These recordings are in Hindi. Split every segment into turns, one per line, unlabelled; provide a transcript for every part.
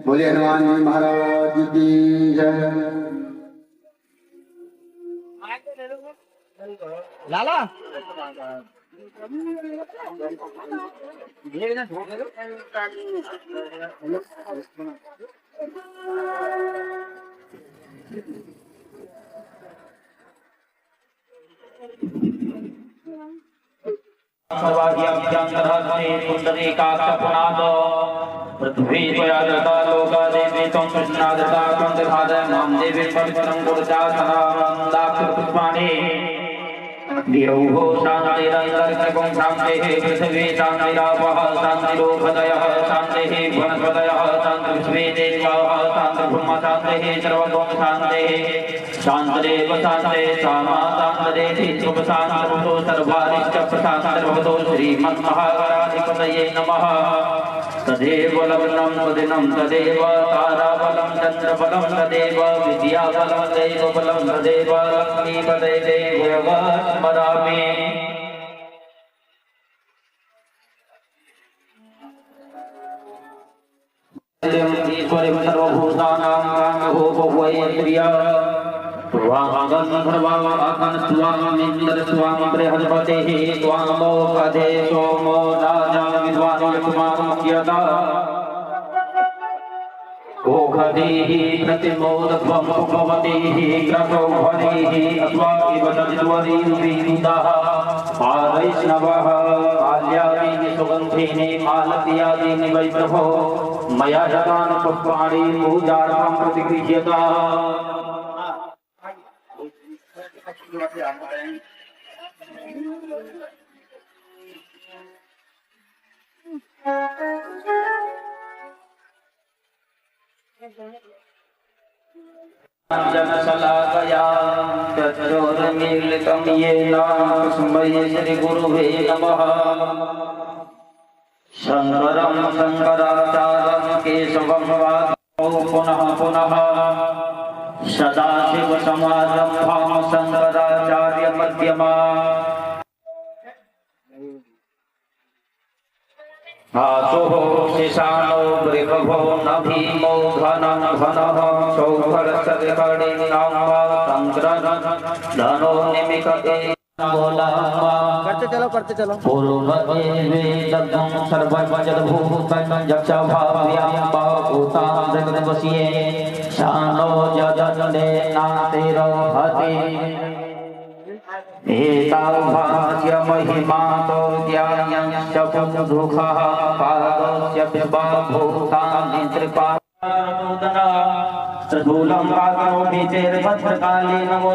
बोले हनुमान जी महाराज की जय।
लाला
पृथ्वी त्वयादृता लोका देवी त्वं कृष्णादृता त्वं दधातः मां देवी पवित्रं कुरुता सदा वन्दाक्षपुष्पाणि गिरौ शान्तिरन्तरिक्षं शान्तिः पृथिवी शान्तिरापः शान्तिरोपदयः शान्तिः वनस्पतयः शान्तिर्विश्वे देवाः शान्तिर्ब्रह्म शान्तिः सर्वभौम शान्तिः शान्तिरेव शान्ते सामा शान्तिरेति शुभशान्तिर्भवतो सर्वारिश्च प्रशान्तिर्भवतो श्रीमन्महागणाधिपतये नमः। तदेव लग्नं सुदिनं तदेव ताराबलं चन्द्रबलं तदेव विद्याबलं दैवबलं तदेव लक्ष्मीपदे देव स्मरामि। ईश्वरे सर्वभूतानां रामो भवै प्रिया त्वां स्वाम बृहस्पतिः त्वां लोकधे सोमो राजा विद्वान् यजमानमुख्यता ओघधीः प्रतिमोदध्वं भवतीः क्रतौघरीः अस्वामिव तद्वरीरुदः वैष्णवः आल्यादीनि सुगन्धीनि मालत्यादीनि वै प्रभो मया जतानि पुष्पाणि पूजार्थं प्रतिगृह्यता। जनशलाकया तच्चोरमीलितं येन तस्मै श्रीगुरुवे नमः। शङ्करं शङ्कराचार्यं केशवं वादौ पुनः पुनः सदाशिवसमारम्भां शङ्कराचार्यमध्यमाम्। आसुः शिशानो वृषभो न भीमो घनं घनः सौभरसविकर्णिनां धनो निमिषते
करते चलो
पूर्वदेवे दग्धं सर्वजलभूतं यक्षभाव्यां भूतां जगद्वशीये शानो जगन्ने नातिरोहति एतावास्य महिमातो ज्ञानं च पुरुषः पादस्य विभूतानि त्रिपादनूतना त्रिदूलं वाकरोमि चेर्भद्रकाले नमो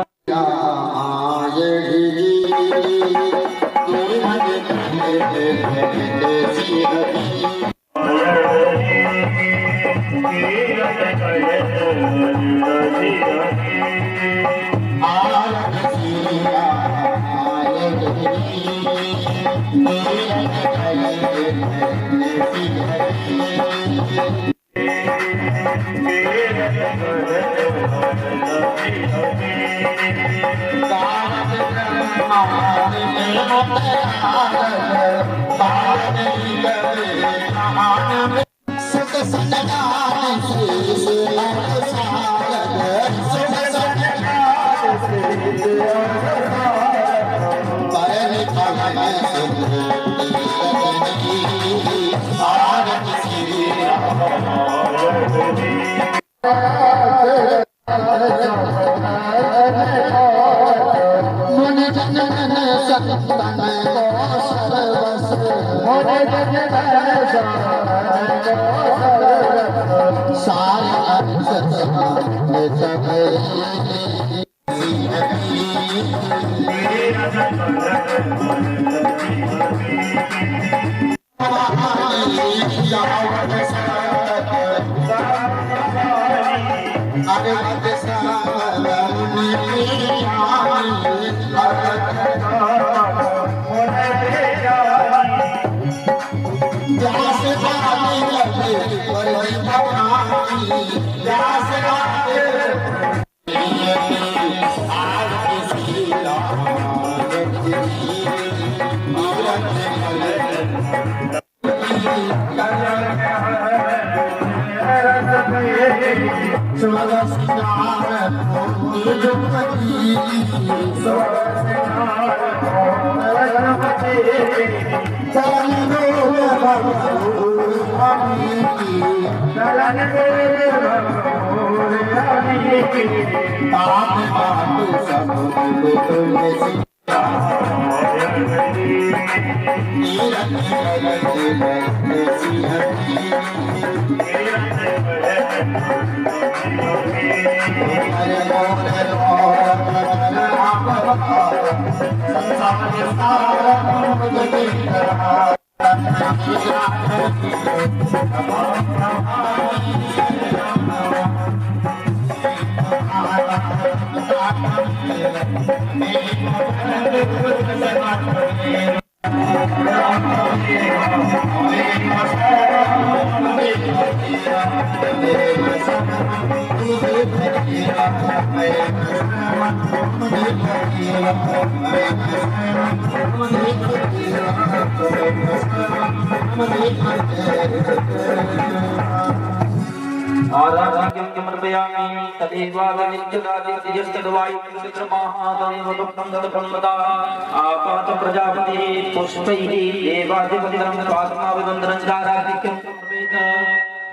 Jai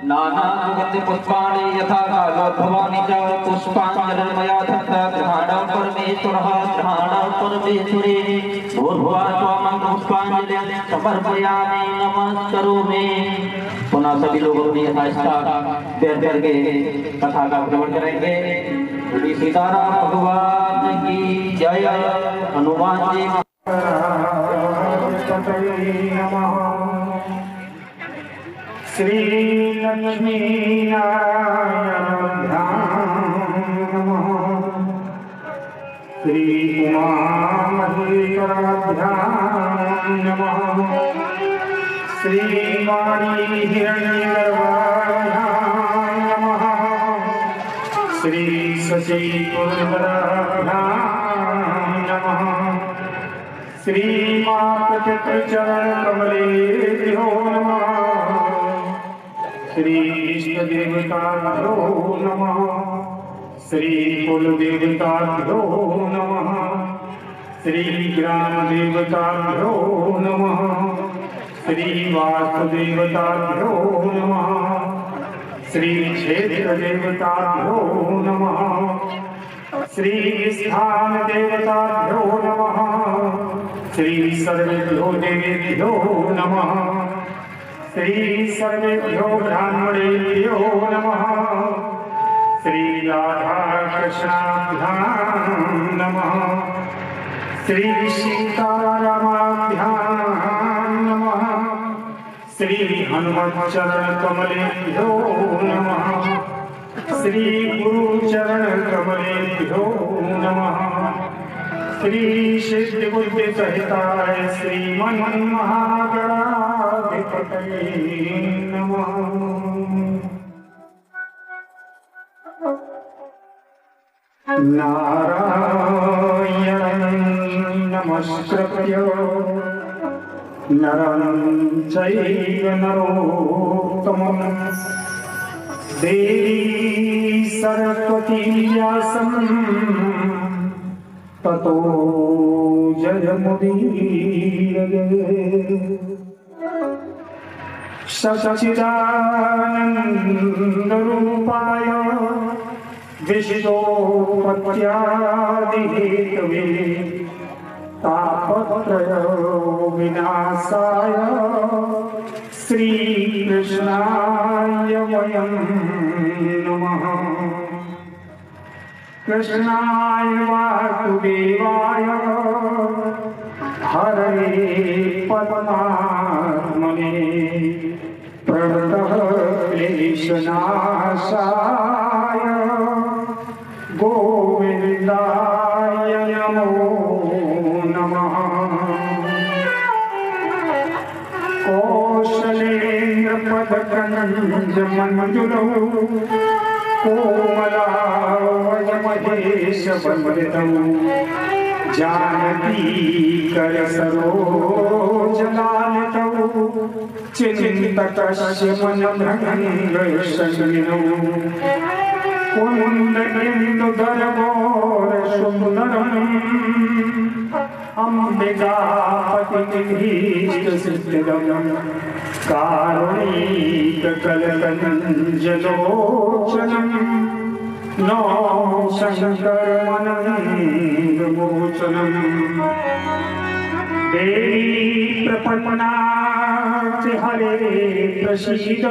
नाना पुष्पाणि यथा कालोद्भवानि च पुष्पाञ्जलिर्मया तथा ग्रहाणं परमेश्वरः ग्रहाणं परमेश्वरी भूर्भुवः त्वं पुष्पाञ्जलिं समर्पयामि नमस्करोमि। पुनः सभी लोग अपनी यथास्था बैठ करके कथा का श्रवण करेंगे। श्री सीताराम भगवान की जय। हनुमान जी
श्री लक्ष्मी नारायण नमः। श्री उमा महेश्वराभ्यां नमः। श्री वाणी हिरण्यगर्भाभ्यां नमः। श्री शशि पुरंदराभ्यां नमः। श्री मातचरण कमलेभ्यो नमः। श्री इष्ट देवताभ्यो नमः। श्री कुल देवताभ्यो नमः। श्री ग्राम देवताभ्यो नमः। श्री वास्तु देवताभ्यो नमः। श्री क्षेत्र देवताभ्यो नमः। श्री स्थान देवताभ्यो नमः। श्री सर्वेभ्यो देवेभ्यो नमः। श्री सर्वेभ्यो ब्राह्मणेभ्यो नमः। श्री राधा कृष्णाभ्यां नमः। श्री सीतारामाभ्यां नमः। श्री हनुमत चरण कमलेभ्यो नमः। श्री गुरु चरण कमलेभ्यो नमः। श्री सिद्ध बुद्धि सहिताय श्रीमन् महागणाधिपतये नमः। नारायणं नमस्कृत्य नरं चैव नरोत्तमं देवी सरस्वती व्यासं ततो जयमुदीरये। सच्चिदानन्दरूपाय विश्वोत्पत्त्यादिहेतवे तापत्रय विनाशाय श्रीकृष्णाय वयं नमः। कृष्णाय वासुदेवाय हरये परमात्मने प्रणतः क्लेशनाशाय गोविन्दाय नमो नमः। कौशलेन्द्र पदकंड मंजुलौ कोमलावयमहेश वंदितौ जानकी कर सरोजलालितौ चिंतकस्य मनभङ्ग संगिनौ कुन्दबिन्दुधरगोर सुन्दरम् अम्बिकापतिभीष्टसिद्धिदम् कारुणीककलकञ्जलोचनम् नो शङ्करमनन्दमोचनम् देवी प्रपन्नाति हरे प्रसीद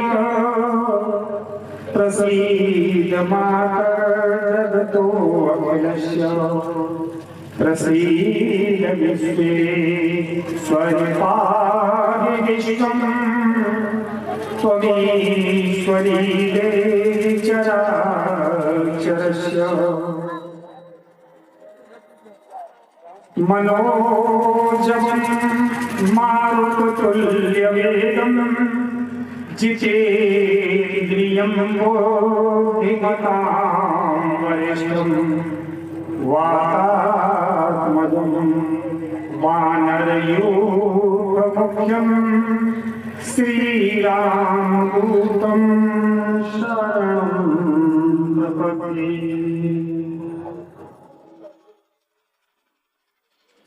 प्रसीद मातर जगतो अखिलस्य प्रसीद विश्वेश्वरपाहि विश्वम् त्वमीश्वरी देवी चराचरस्य मनोजवं मारुततुल्यवेगम् जितेन्द्रियं बुद्धिमतां वरिष्ठं वातात्मजं वानरयूथमुख्यं श्रीरामदूतं शरणं प्रपद्ये।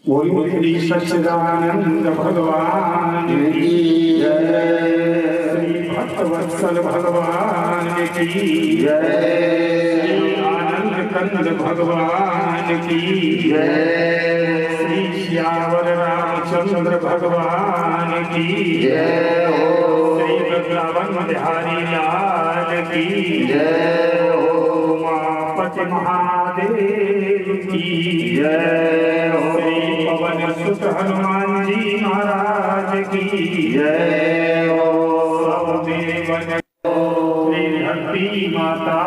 बोलो श्री सच्चिदानंद भगवान की जय, श्री भक्तवत्सल भगवान की जय, श्री आनंद कंद भगवान की जय, श्री श्यावर रामचंद्र भगवान की जय, श्री वृंदावन बिहारी लाल की जय, उमापति महादेव की जय, पवन सुत हनुमान जी महाराज की जय, श्री धरती माता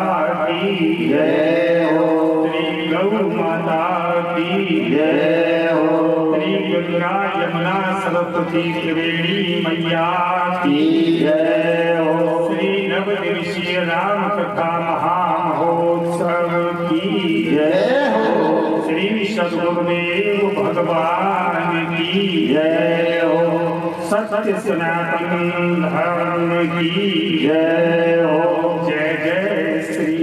की जय, श्री गौ माता की जय, श्री गंगा यमुना सरस्वती त्रिवेणी मैया की जय, श्री नवदिवसीय राम कथा महामहोत्सव की जय, श्री सद्गुरुदेव भगवान की जय हो, सत्य सनातन धर्म की जय हो, जय जय श्री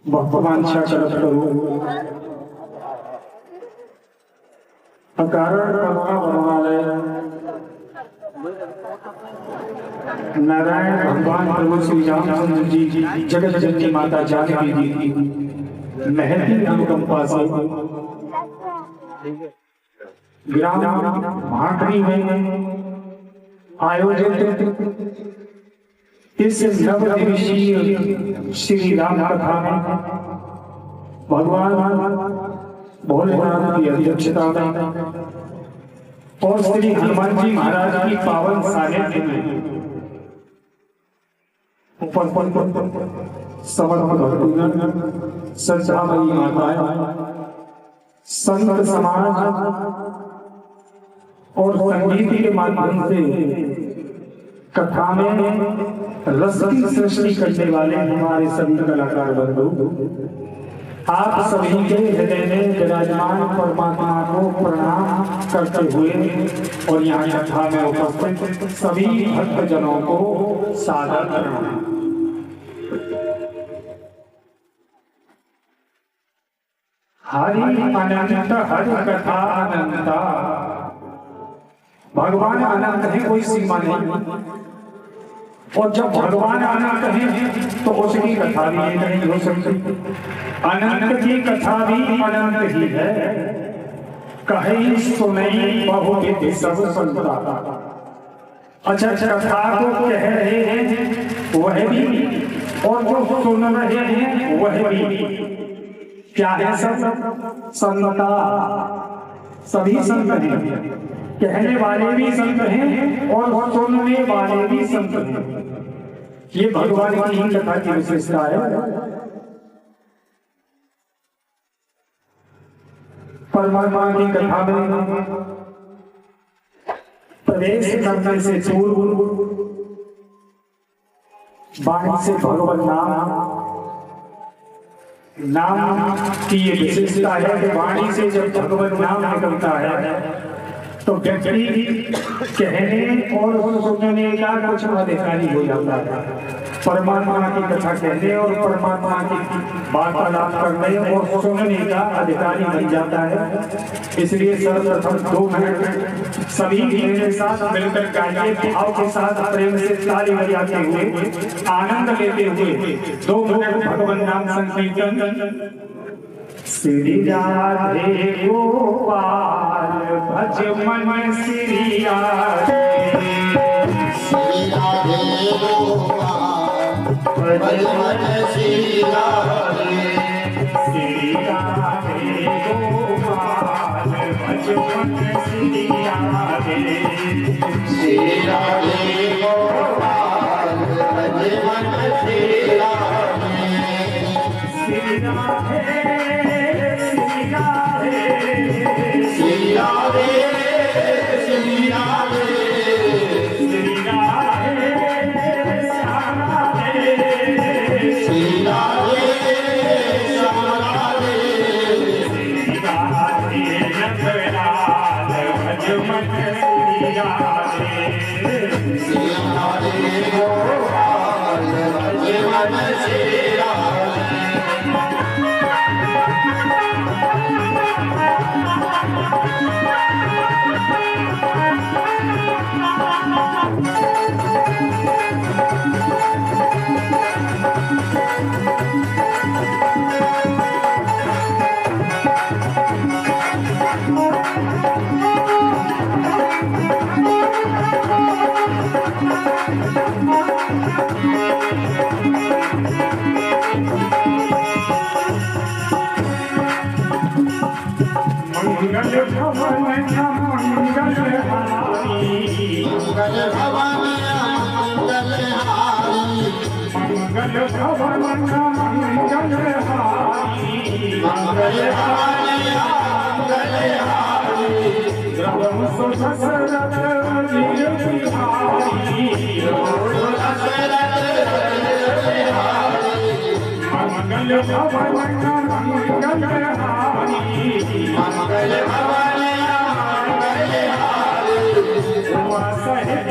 भगवान शरद करो अकारण करुणा बनवालय नारायण भगवान प्रभु श्री रामचंद्र जी जगत जननी माता जानकी जी महती अनुकंपा से ग्राम भाटरी में आयोजित इस नवदिवसीय श्री राम कथा में भगवान भोलेनाथ की अध्यक्षता में और श्री हनुमान जी महाराज की पावन सानिध्य में समर्थ भक्तगण, श्रद्धामयी माताएं, संत समाज और संगीत के माध्यम से कथा में रस की सृष्टि करने वाले हमारे सभी कलाकार बंधु, आप सभी के हृदय में विराजमान परमात्मा को प्रणाम करते हुए और यहाँ कथा में उपस्थित सभी भक्तजनों को सादर प्रणाम। हरि अनंत हरि कथा अनंता, भगवान अनंत है, कोई सीमा नहीं। और जब भगवान अनंत है तो उसकी कथा भी नहीं हो सकती। अनंत की कथा भी अनंत ही है। कहीं सुनई बहुत सब संता। अच्छा, कथा को कह रहे हैं वह भी, और जो सुन रहे हैं वह भी। क्या है सब? संता। सभी संत हैं। कहने वाले भी संत हैं और सुनने वाले भी संत हैं। ये भगवान की ही कथा की विशेषता है। परमात्मा की कथा में प्रवेश करने से पूर्व वाणी से भगवत नाम की ये विशेषता है कि वाणी से जब भगवत नाम निकलता है तो व्यक्ति कहने और सुनने का कुछ अधिकारी हो जाता है। परमात्मा की कथा कहने और परमात्मा की वार्तालाप करने और सुनने का अधिकारी बन जाता है। इसलिए सर्वप्रथम 2 मिनट सभी मेरे साथ मिलकर गाइए, भाव के साथ प्रेम से ताली बजाते हुए आनंद लेते हुए 2 मिनट भगवान नाम संकीर्तन। श्री राधे गोपाल भज मन श्री राधे,
श्री राधे गोपाल भज मन श्री राधे,
श्री राधे गोपाल भज मन श्री राधे,
श्री राधे गोपाल भज मन श्री राधे,
श्री राधे
श्री राधे श्री राधे
श्री राधे श्याम राधे,
श्री राधे श्याम राधे,
श्री राधे नंदलाल भज मन श्री राधे,
श्री राधे गोपाल भज मन श्री राधे।
मंगल भवन मंगल हारी,
मंगल भवन मंगल हारी,
मंगल भवन मंगल हारी,
मंगल भवन मंगल हारी,
राम सुदशरथ जी बिहारी, मंगल भवन मंगल हारी,
मंगल भवन मंगल हारी,
उमा सहित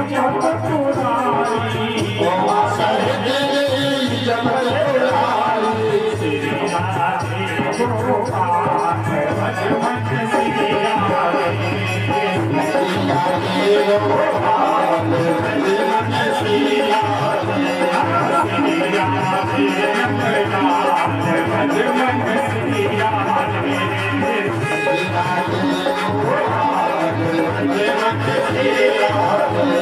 जपत पुरारी,
उमा सहित जपत पुरारी,
श्री राधे गोपाल भज मन श्री राधे,
श्री राधे गोपाल भज मन श्री राधे,
श्री राधे नंदलाल भज मन श्री राधे,
श्री राधे गोपाल भज मन श्री राधे।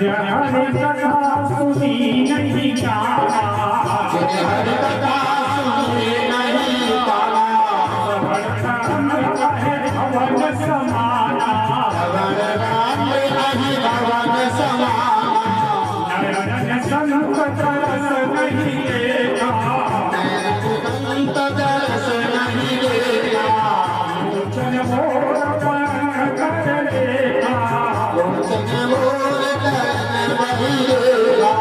हरि कथा सुनी नहीं जाना,
हरि कथा सुनी नहीं पाना,
भवन समाना,
भवन राम नहीं भवन समाना,
नयन संत तरस नहीं देखा,
संत दर्श नहीं देखा,
लोचन मोर कर देखा,
लोचन मोर नहीं देखा,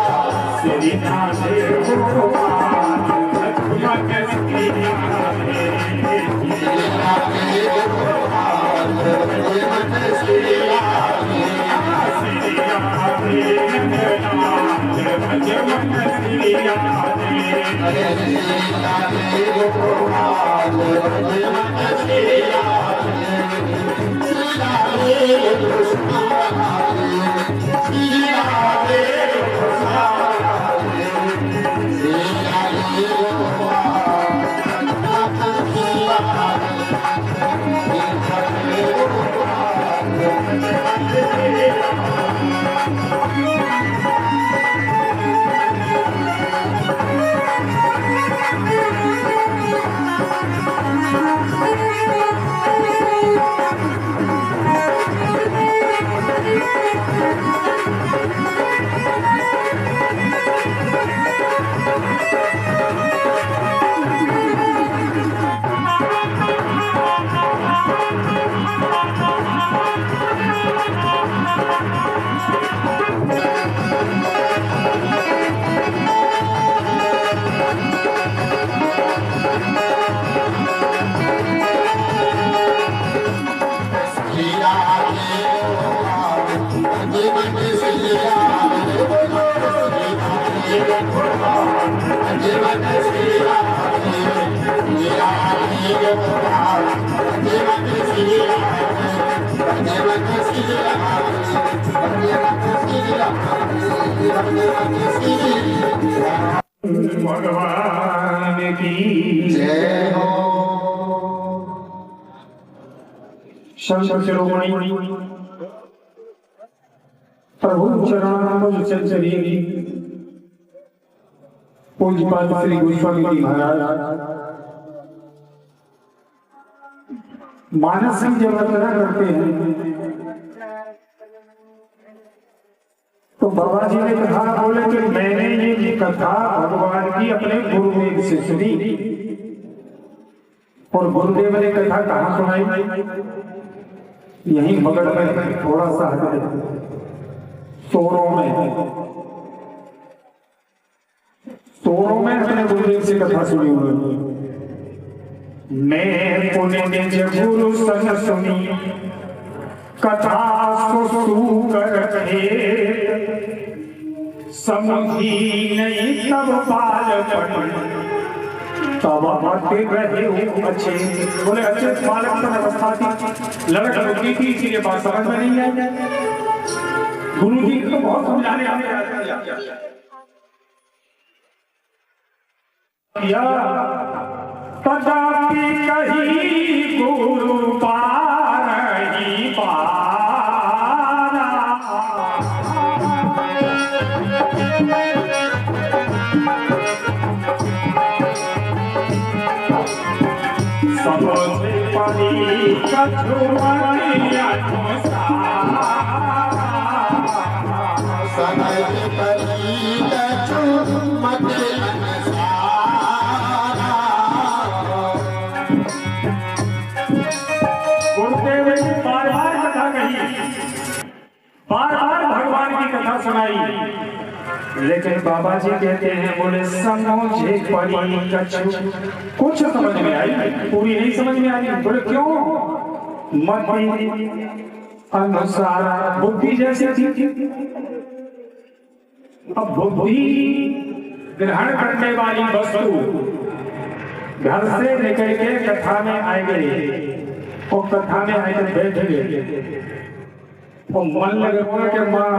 श्री राधे गोपाल भज मन श्री राधे,
अरे सीता रे गोपाल सीता रे कृष्ण सीता रे
भगवान की
जय हो।
संत शिरोमणि प्रभु चरण चंचरी पूज्यपाद श्री गोस्वामी जी महाराज मानस में जब रचना करते हैं तो बाबा जी ने कहा, बोले कि मैंने ये कथा भगवान की अपने गुरुदेव से सुनी। और गुरुदेव ने कथा कहाँ सुनाई? यहीं बगल में थोड़ा सा सोरों में अपने गुरुदेव से कथा सुनी उन्होंने। मैं पुण्य निज गुरु सन सुनी कथा सुकर समझी नहीं तब बालपन तब मरते रहे अच्छे। बोले अच्छे बालक अवस्था थी, लड़क लड़की थी, इसीलिए बात समझ में नहीं आई। गुरु जी को बहुत समझाने तथापि कही गुरु पारही पारा सबसे परी कछुआ
समय परी कछु मत
गुरुदेव ने बार बार कथा कही, बार बार भगवान की कथा सुनाई, लेकिन बाबा जी कहते हैं, बोले समझे परी कछु, कुछ समझ में आई, पूरी नहीं समझ में आई। बोले क्यों? मति अनुसार बुद्धि जैसी थी। अब बुद्धि ग्रहण करने वाली वस्तु घर से लेकर के कथा में आ गई और कथा में आकर बैठ गए और मन लगे कि माँ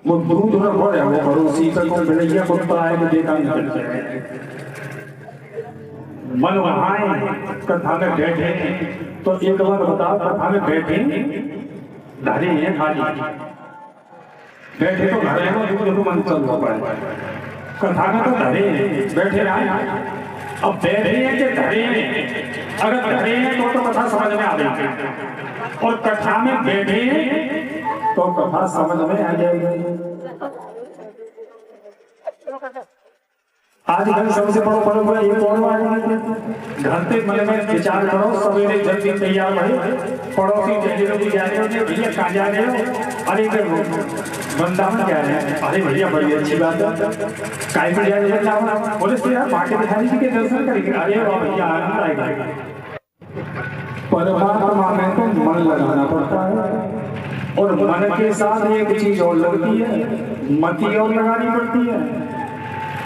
वो दूध न हो रहा, वो पड़ोसी का कोई भैया कुत्ता है तो देखा निकल जाए। मन वहां कथा में बैठे तो एक बार बताओ, कथा में बैठे धारी है खाली, बैठे तो घर में मन चल रहा है, कथा में तो धरे बैठे रहे। अब बैठे हैं कि धरे हैं? अगर धरे हैं तो कथा समझ में आ जाएगी, और कथा में बैठे तो कथा समझ में आ जाएगी। आजकल सबसे बड़ा परंपरा ये कौन घर पे मन में विचार करो, सवेरे जल्दी तैयार भले पड़ोसी जल्दी लोग जा रहे होते, भैया कहाँ जा रहे हो? अरे वृंदावन जा रहे हैं। अरे भैया बड़ी अच्छी बात है, काय पे जा रहे हैं? बोले तो यार माँ के बिहारी जी के दर्शन करेंगे। अरे वाह भैया, आनंद आएगा। परमात्मा में तो मन लगाना पड़ता है, और मन के साथ एक चीज और लगती है, मति और लगानी पड़ती है।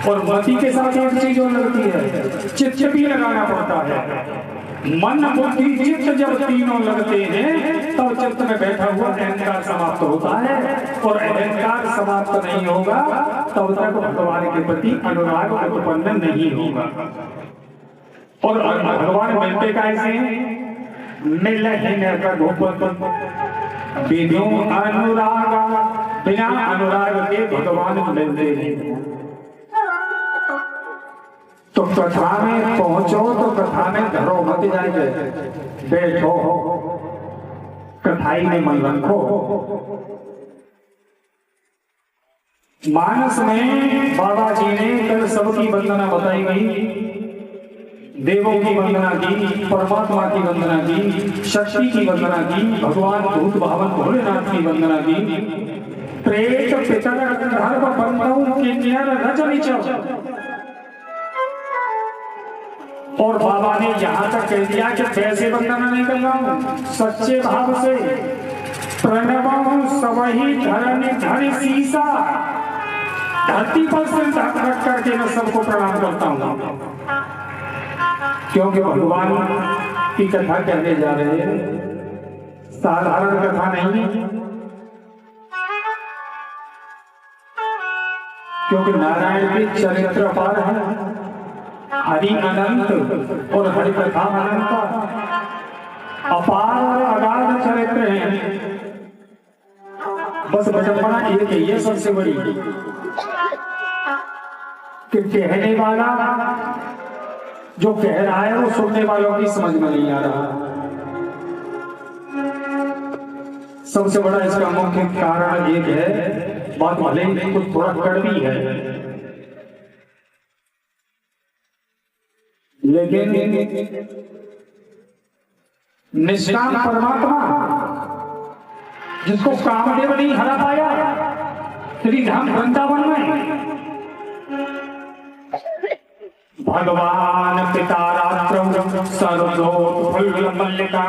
और मति के साथ एक चीज और लगती है, चित्त भी लगाना पड़ता है। मन बुद्धि चित्त जब तीनों लगते हैं तब चित्त में बैठा हुआ अहंकार समाप्त होता है, और अहंकार समाप्त नहीं होगा तब तक भगवान के प्रति अनुराग उत्पन्न नहीं होगा। और भगवान मिलते कैसे हैं? मिल ही बिनु अनुराग, बिना अनुराग के भगवान मिलते हैं। तो कथा में पहुंचो तो कथा में धरो मत जाएंगे, बैठो कथाई में मन रखो। मानस में बाबा जी ने कल सबकी वंदना बताई गई, देवों की वंदना की, परमात्मा की वंदना की, शक्ति की वंदना की, भगवान भूत भावन भोलेनाथ की वंदना की, प्रेत पितर गंधर्व बंधु किन्नर रजनीच। और बाबा ने यहां तक कह दिया कि कैसे वंदना नहीं कर रहा हूं, सच्चे भाव से प्रणव सबही धरनी धरि सीसा, धरती पर सिर रख करके मैं सबको प्रणाम करता हूं, क्योंकि भगवान की कथा कहने जा रहे हैं, साधारण कथा नहीं, क्योंकि नारायण के चरित्र पार है, हरि अनंत और हरि कथा अनंत, अपार और अगाध चरित्र हैं। बस विडंबना एक है, ये सबसे बड़ी, कि कहने वाला जो कह रहा है वो सुनने वालों की समझ में नहीं आ रहा। सबसे बड़ा इसका मुख्य कारण एक है, बात भले ही कुछ थोड़ा कड़वी है, लेकिन निष्काम परमात्मा जिसको कामदेव नहीं हरा पाया श्री धाम वृंदावन में, भगवान पिता रात्रौ सर्वोत्फुल्ल मल्लिका,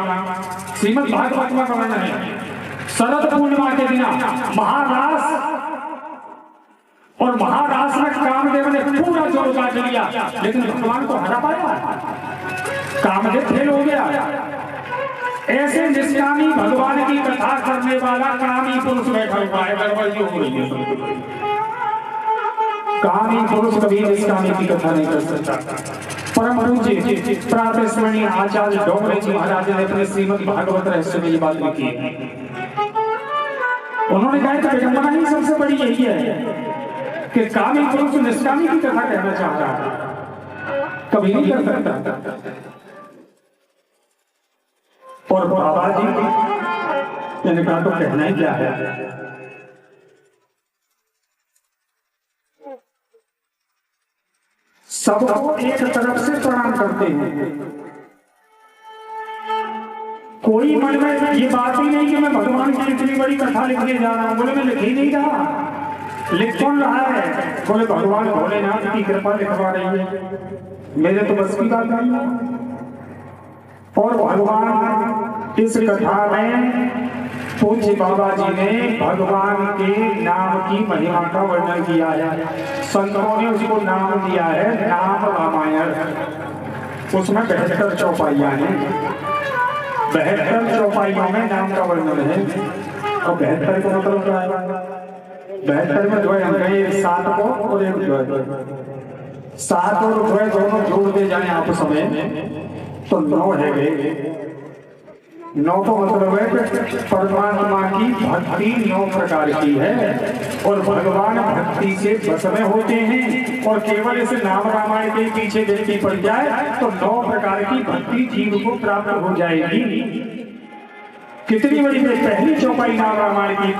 श्रीमद् भागवत में वर्णन है। शरद पूर्णिमा के दिन महारास, और महारास में कामदेव ने पूरा जोर काट लिया, लेकिन भगवान को हरा पाया, कामदेव फेल हो गया। ऐसे निष्कामी भगवान की कथा करने वाला कामी पुरुष बैठा हुआ है, गड़बड़ी हो रही है। कामी पुरुष कभी निष्कामी की कथा नहीं कर सकता। परम पूज्य प्रातस्मरणीय आचार्य डोंगरे जी महाराज ने अपने श्रीमद् भागवत रहस्य में ये बात लिखी है। उन्होंने कहा कि विडंबना ही सबसे बड़ी यही है कि कामी पुरुष निष्कामी की कथा कहना चाह रहा है, कभी नहीं कर सकता। और बाबा जी मैंने कहा तो कहना ही क्या है, सबको एक तरफ से प्रणाम करते हैं। कोई मन में ये बात ही नहीं कि मैं भगवान की इतनी बड़ी कथा लिखने जा रहा हूं, बोले मैं लिख ही नहीं रहा, लिख कौन रहा है? बोले भगवान भोलेनाथ की कृपा लिखवा रही है, मेरे तो बस की बात नहीं है। और भगवान इस कथा में पूज्य बाबा जी ने भगवान के नाम की महिमा का वर्णन किया है। संतों ने उसको नाम दिया है नाम रामायण। उसमें 72 चौपाइयां हैं, 72 चौपाइयों में नाम का वर्णन है। और 72 का मतलब क्या है? 72 में द्वय अंक है, 7 को और एक द्वय, 7 और द्वय दोनों जोड़ दे जाए आपस में तो 9 है गए। 9 का मतलब है कि परमात्मा की भक्ति 9 प्रकार की है और भगवान भक्ति से बस में होते हैं। और केवल इस नाम रामायण के पीछे व्यक्ति पड़ जाए तो 9 प्रकार की भक्ति जीव को प्राप्त हो जाएगी। कितनी बड़ी पहली चौपाई नाम रामायण की,